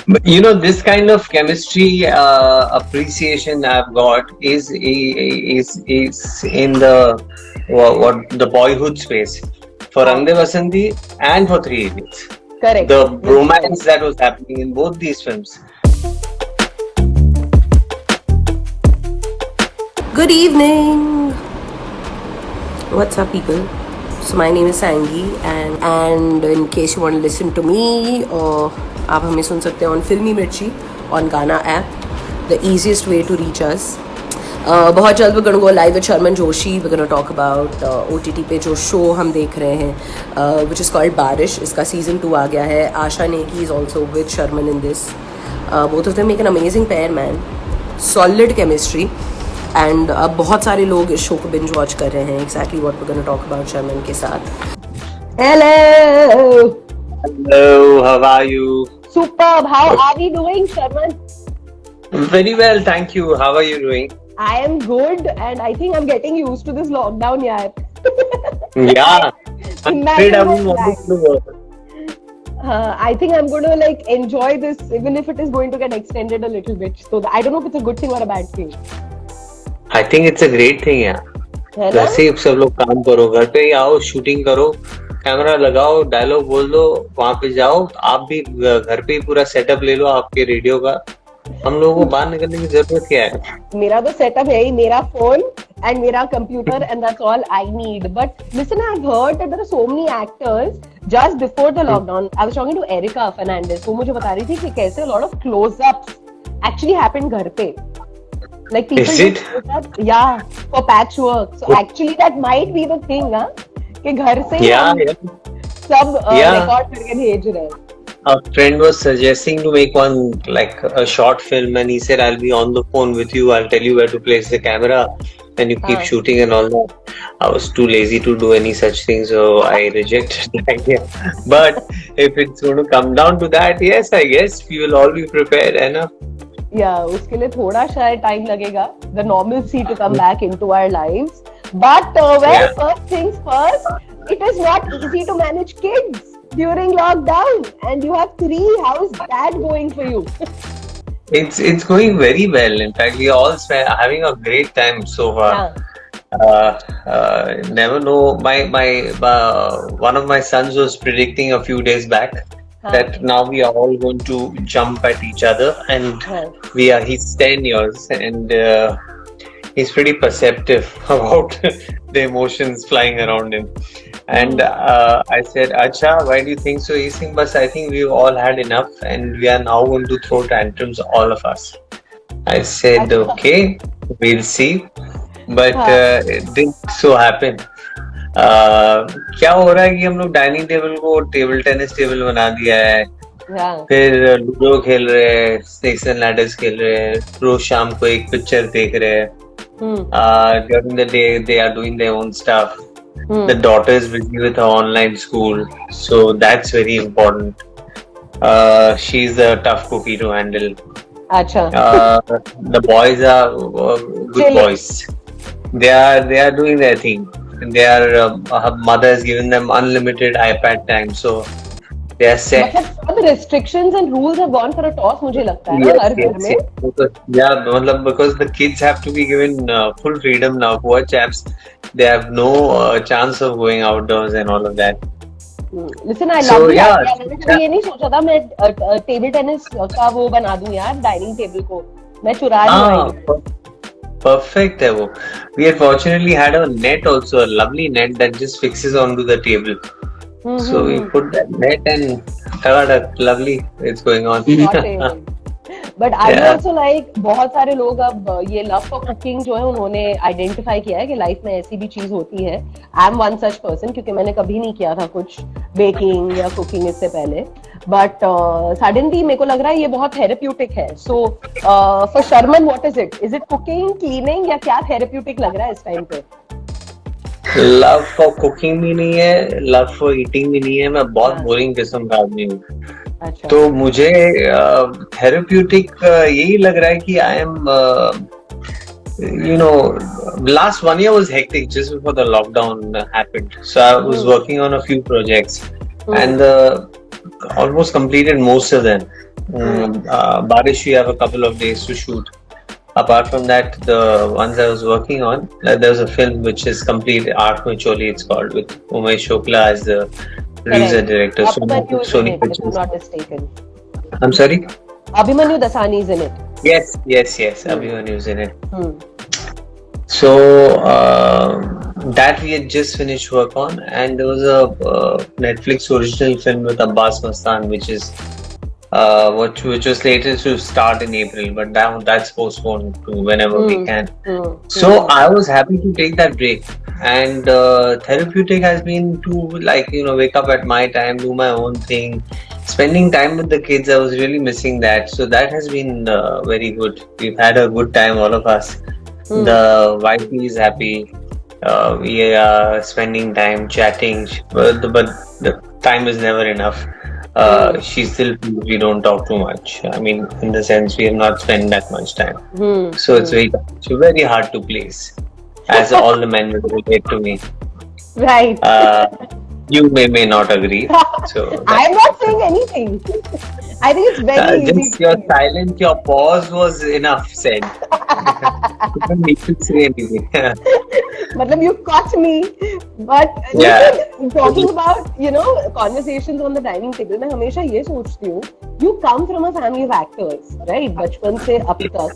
But this kind of chemistry appreciation I've got is in the what the boyhood space for हाँ, Rang De Vasanti and for Three Idiots. correct. The Yes, romance that was happening in both these films. Good evening. What's up, people? So my name is Sangi, and in case you want to listen to me, आप हमें सुन सकते हैं on Filmy Mirchi on Gaana app, the easiest way to reach us. बहुत जल्द we're going to go live with Sharman Joshi. We're going to talk about OTT पे जो show हम देख रहे हैं, which is called बारिश. इसका season 2 आ गया है. Asha Negi is also with Sharman in this. Both of them make an amazing pair, man. Solid chemistry. And अब बहुत सारे लोग इस शो को बिंज वॉच कर रहे हैं. Exactly what we gonna talk about Sharman के साथ. Hello. Hello, how are you? Superb. How are we doing, Sharman? Very well, thank you. How are you doing? I am good, and I think I'm getting used to this lockdown, yaar. Yeah, I'm afraid I won't want to work. I think I'm going to like enjoy this, even if it is going to get extended a little bit. So I don't know if it's a good thing or a bad thing. I think it's a great thing, यार. है ना? घर से ही सब लोग काम करो, घर पे ही आओ, शूटिंग करो, कैमरा लगाओ, डायलॉग बोल दो, वहां पे जाओ. आप भी घर पे ही पूरा सेटअप ले लो आपके रेडियो का. हम लोगों को बाहर निकलने की जरूरत क्या है? मेरा तो सेटअप है ही, मेरा फोन and मेरा computer, and that's all I need. But listen, I've heard that there are so many actors just before the lockdown. I was talking to Erica Fernandez, वो मुझे बता रही थी कि कैसे a lot of close-ups actually happened घर पे. Like people Is it? yeah, for patchwork. So actually that might be the thing, huh? कि घर से ही Yeah, हम yeah. सब Yeah. record करके भेज रहे हैं. A friend was suggesting to make one like a short film, and he said, "I'll be on the phone with you. I'll tell you where to place the camera, and you keep shooting and all that." I was too lazy to do any such thing, so I rejected the idea. But if it's going to come down to that, yes, I guess we will all be prepared enough. Yeah, उसके लिए थोड़ा शायद time लगेगा. The normalcy to come back into our lives. But Yeah. first things first, it is not easy to manage kids during lockdown, and you have 3. How's that going for you? It's going very well. In fact, we are all having a great time so far. Never know. My one of my sons was predicting a few days back that now we are all going to jump at each other, and he's 10 years, and he's pretty perceptive about the emotions flying around him. And I said, Acha, why do you think so? He's saying, but I think we've all had enough, and we are now going to throw tantrums, all of us. I said, okay, we'll see. But it didn't so happen. क्या हो रहा है कि हम लोग dining table को table tennis table बना दिया है. फिर लूडो खेल रहे हैं, स्नेक्स एंड लैडर्स खेल रहे हैं, रोज शाम को एक पिक्चर देख रहे हैं. During the day they are doing their own stuff. The daughter is busy with her online school, so that's very important. She's a tough cookie to handle. अच्छा. The boys are good boys. They are doing their thing. Her mother has given them unlimited iPad time, so they are set. मतलब सब restrictions and rules have gone for a toss, मुझे लगता है ना हर घर में. Yeah, मतलब because the kids have to be given full freedom now. Poor chaps, they have no chance of going outdoors and all of that. Listen, I So, love the yeah. idea. मैंने कभी ये नहीं सोचा था मैं table tennis का वो बना दूं यार, डाइनिंग टेबल को मैं चुरा लूं. Perfect है वो. We had fortunately had a net also, a lovely net that just fixes onto the table. So we put that net and lovely. It's going on. But I also like बहुत सारे लोग अब ये love for cooking जो है उन्होंने identify किया है कि लाइफ में ऐसी भी चीज होती है. I am one such person क्योंकि मैंने कभी नहीं किया था कुछ baking या cooking इससे पहले. But suddenly मेरे को लग रहा है ये बहुत therapeutic है. So for Sharman, what is it? Is it cooking, cleaning या क्या therapeutic लग रहा है इस टाइम पे? लव फॉर कुकिंग भी नहीं है, लव फॉर ईटिंग भी नहीं है. मैं बहुत बोरिंग किस्म का आदमी हूँ. अच्छा. तो मुझे थेरेप्यूटिक यही लग रहा है कि I am last 1 year was hectic just before the lockdown happened. So I was working on a few projects and almost completed most of them. Barish, we have a couple of days to shoot. Apart from that, the ones I was working on, there was a film which is complete Art Mein Choli, it's called, with Umesh Chopla as the producer director. Abhimanyu is in Sony it, if I'm Pictures. not mistaken. I'm sorry? Abhimanyu Dasani is in it. Yes. Abhimanyu is in it. Hmm. So that we had just finished work on, and there was a Netflix original film with Abbas Mastan, which is which was slated to start in April, but now that's postponed to whenever we can. So I was happy to take that break, and therapeutic has been to, like, wake up at my time, do my own thing, spending time with the kids. I was really missing that, so that has been very good. We've had a good time, all of us. The wife is happy. We are spending time chatting, but the time is never enough. She still feels we don't talk too much. I mean, in the sense, we have not spent that much time. So it's very hard to place, as all the men will relate to me. Right. You may not agree. So I'm not saying anything. I think it's very easy. just your silence, your pause was enough said. You don't need to say anything. Matlab, you caught me, but listen, talking about conversations on the dining table, मैं हमेशा ये सोचती हूँ, you come from a family of actors, right? बचपन से अब तक,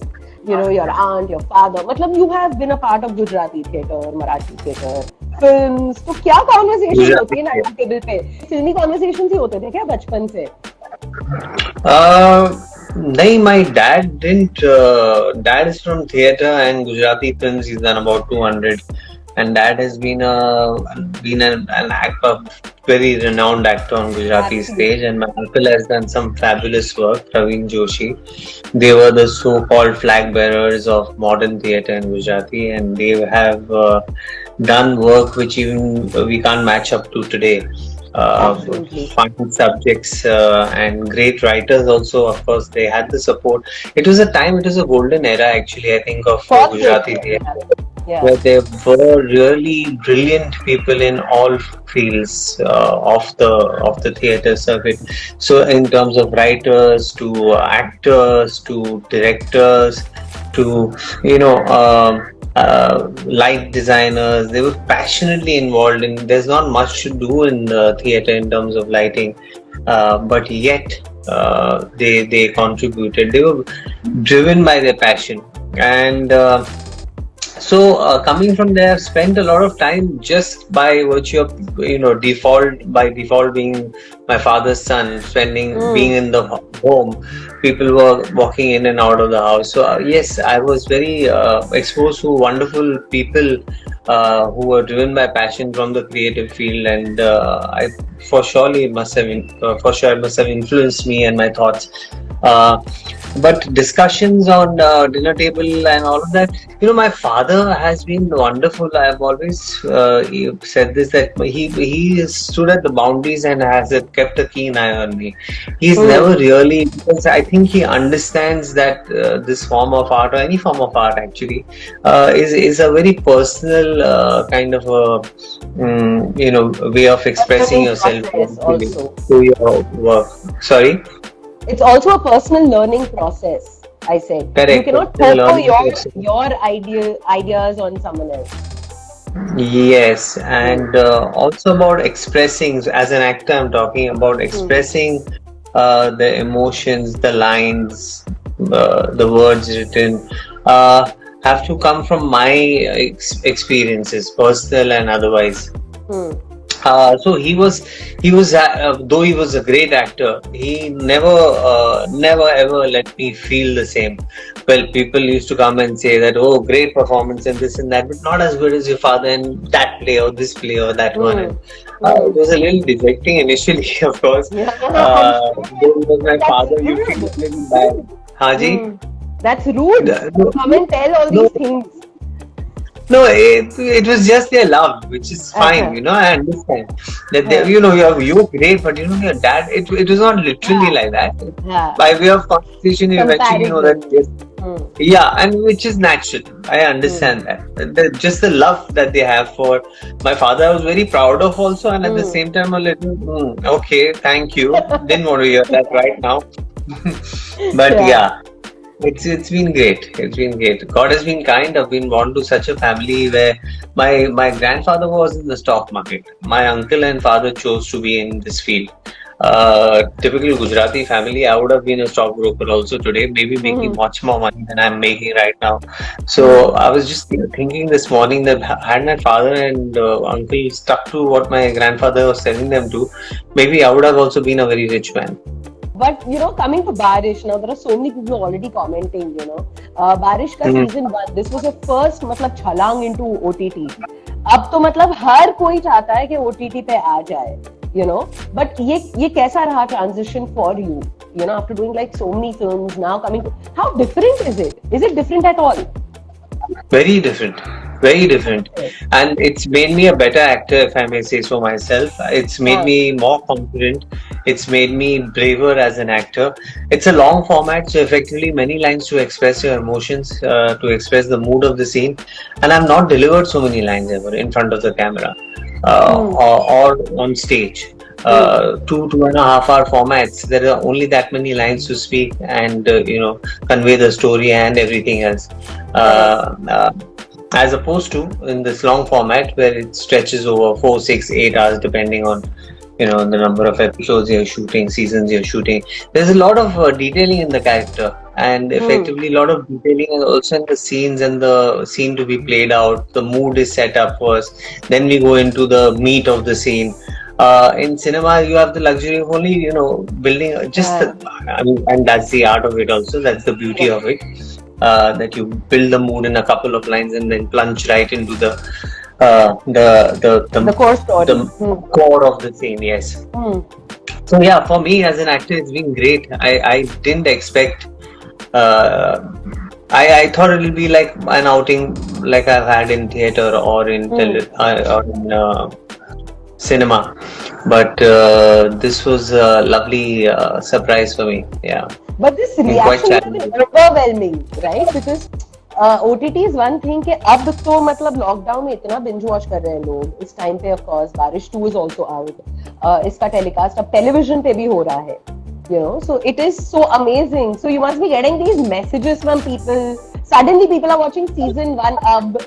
your aunt, your father, मतलब you have been a part of Gujarati theatre, Marathi theatre, films. तो क्या conversation होती है dining table पे? फिल्मी conversations ही होते थे क्या बचपन से? No, my dad didn't. Dad is from theatre and Gujarati films. He's done about 200, and Dad has been an actor, very renowned actor on Gujarati stage. And my uncle has done some fabulous work. Praveen Joshi. They were the so-called flag bearers of modern theatre in Gujarati, and they have done work which even we can't match up to today. Fun subjects and great writers also. Of course, they had the support. It was a golden era, actually, I think, of Gujarati theatre, where there were really brilliant people in all fields of the theatre circuit. So in terms of writers, to actors, to directors, to light designers, they were passionately involved in. There's not much to do in the theatre in terms of lighting, but yet they contributed. They were driven by their passion, and so coming from there, I've spent a lot of time just by virtue of default being my father's son, being in the home. People were walking in and out of the house. So yes, I was very exposed to wonderful people who were driven by passion from the creative field, and it must have influenced me and my thoughts. But discussions on dinner table and all of that, my father has been wonderful. I have always said this, that he stood at the boundaries and has kept a keen eye on me. He's never really, because I think he understands that this form of art, or any form of art actually, is a very personal kind of a way of expressing yourself through your work. Sorry? It's also a personal learning process, I said. Correct. You cannot put your ideas on someone else. Yes, and also about expressing, as an actor, I'm talking about expressing the emotions, the lines, the words written, have to come from my experiences, personal and otherwise. So he was though he was a great actor, he never ever let me feel the same. Well, people used to come and say that, oh, great performance and this and that, but not as good as your father in that play or this play or that one. And, it was a little dejecting initially, of course. Because my father, you feel a little bad. Haji? That's rude. Come and tell all these things. No, it was just their love, which is fine, I understand. That you're great, but your dad, it was not literally like that. By way of conversation, you eventually know that, yes, and which is natural. I understand that. Just the love that they have for my father, I was very proud of also, and at the same time a little, okay, thank you. Didn't want to hear that right now. But Yeah. yeah, it's been great. It's been great. God has been kind. I've been born to such a family where my grandfather was in the stock market. My uncle and father chose to be in this field. Typical Gujarati family. I would have been a stockbroker also today, maybe making much more money than I'm making right now. So I was just thinking this morning that had my father and uncle stuck to what my grandfather was telling them to, maybe I would have also been a very rich man. But coming to Barish, now there are so many people already commenting. Barish का Mhm. season 1, this was a first मतलब छलांग into OTT. अब तो मतलब हर कोई चाहता है कि OTT पे आ जाए, But ये कैसा रहा transition for you? After doing like so many films, now coming to, how different is it? Is it different at all? Very different, very different. And it's made me a better actor, if I may say so myself. It's made me more confident. It's made me braver as an actor. It's a long format, so effectively many lines to express your emotions, to express the mood of the scene. And I've not delivered so many lines ever in front of the camera, or on stage. 2.5 hour formats, there are only that many lines to speak and convey the story and everything else, as opposed to in this long format where it stretches over 4, 6, 8 hours depending on the number of episodes you're shooting, seasons you're shooting. There's a lot of detailing in the character, and effectively a lot of detailing also in the scenes and the scene to be played out. The mood is set up first, then we go into the meat of the scene. In cinema, you have the luxury of only building and that's the art of it also. That's the beauty of it. That you build the mood in a couple of lines and then plunge right into the core story, the core of the scene. Yes. So yeah, for me as an actor, it's been great. I didn't expect. I thought it would be like an outing like I've had in theater or in cinema, but this was a lovely surprise for me. Yeah. But this reaction is overwhelming, right? Because OTT is one thing कि अब तो मतलब lockdown में इतना binge watch कर रहे हैं लोग इस टाइम पे. Of course, Barish 2 is also out. इसका टेलीकास्ट अब टेलीविजन पे भी हो रहा है. So it is so amazing. So you must be getting these messages from people. Suddenly people are watching season 1 अब,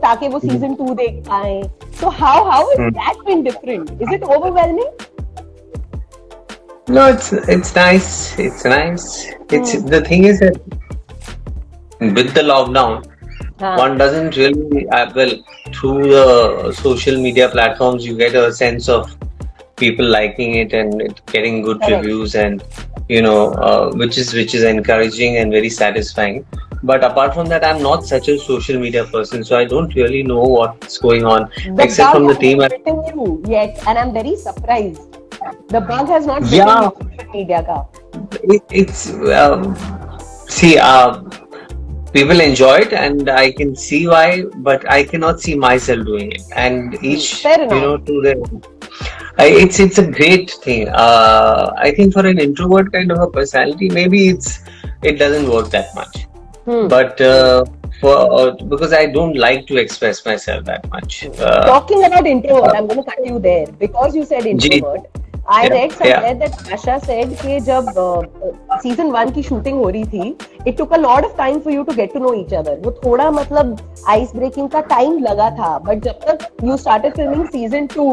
ताकि वो season 2 देख पाए. So how has that been different? Is it overwhelming? No, it's nice. It's nice. It's the thing is that with the lockdown, one doesn't really through the social media platforms you get a sense of people liking it and it getting good reviews, and which is encouraging and very satisfying. But apart from that, I'm not such a social media person, so I don't really know what's going on except from the team. Yet, and I'm very surprised. The bug has not been in social media ka. People enjoy it, and I can see why, but I cannot see myself doing it. And each, to their own. It's a great thing. I think for an introvert kind of a personality, maybe it doesn't work that much. But because I don't like to express myself that much. Talking about introvert, I'm going to cut you there because you said introvert. I read somewhere that Asha said कि जब season 1 की shooting हो रही थी, it took a lot of time for you to get to know each other. वो थोड़ा मतलब ice breaking का time लगा था, but जब तक you started filming season 2,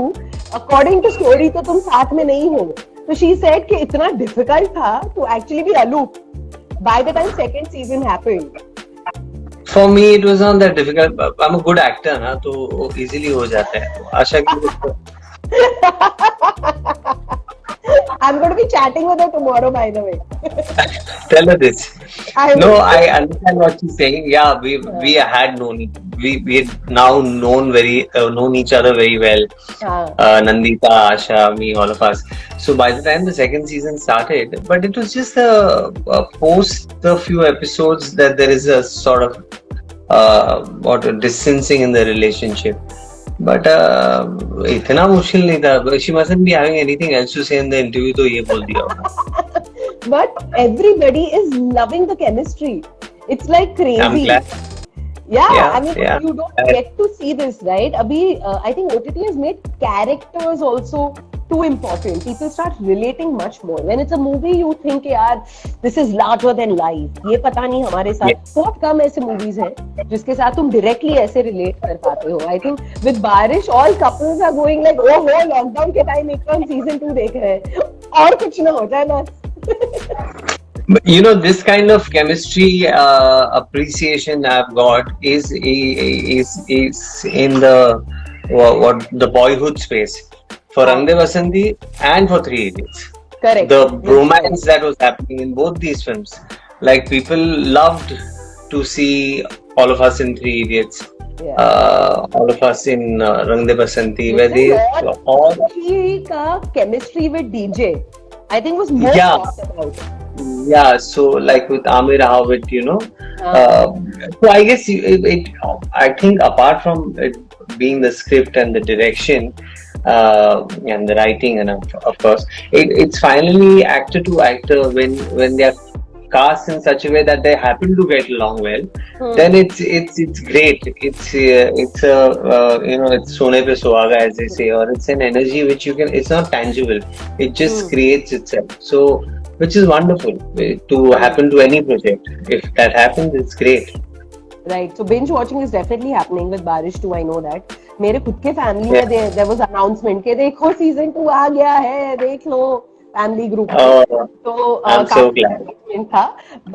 according to story तो तुम साथ में नहीं हो. So she said कि इतना difficult था to actually be aloof by the time second season happened. For me, it was not that difficult. I'm a good actor, ना, तो easily हो जाता है. आशा की I'm going to be chatting with her tomorrow, by the way. Tell her this. I understand what she's saying. Yeah, we had known now known each other very well. Nandita, Asha, me, all of us. So by the time the second season started, but it was just post the few episodes that there is a sort of distancing in the relationship. But इतना मुश्किल नहीं था. She mustn't be having anything else to say in the interview, तो ये बोल दिया होगा. But everybody is loving the chemistry. It's like crazy. I'm glad. Yeah, I mean, you don't get to see this, right? Abhi, I think OTT has made characters also too important. People start relating much more. When it's a movie, you think, यार, this is larger than life. ये पता नहीं हमारे साथ बहुत कम ऐसे movies हैं जिसके साथ तुम directly ऐसे relate कर पाते हो. I think with बारिश, all couples are going like, oh हो lockdown के time एक तो हम season 2 देख रहे हैं और कुछ ना हो जाए ना. But, you know, this kind of chemistry appreciation I've got is in what the boyhood space for Rang De Basanti and for Three Idiots. Correct. The romance that was happening in both these films, like people loved to see all of us in Three Idiots, all of us in Rang De Basanti, where they all का chemistry with DJ, I think was more talked about. Yeah, so like with Amir Havit, you know, so I guess I think apart from it being the script and the direction and the writing, and of course, it's finally actor to actor when they are cast in such a way that they happen to get along well. Then it's great. It's you know, it's Sone Pe Suhaga, as they say, or it's an energy which you can. It's not tangible. It just creates itself. So, which is wonderful to happen to any project. If that happens, it's great. Right. So binge watching is definitely happening with Barish too. I know that. मेरे खुद के family में there was announcement के देखो season 2 आ गया है, देख लो, family group. Oh, I'm so glad. था.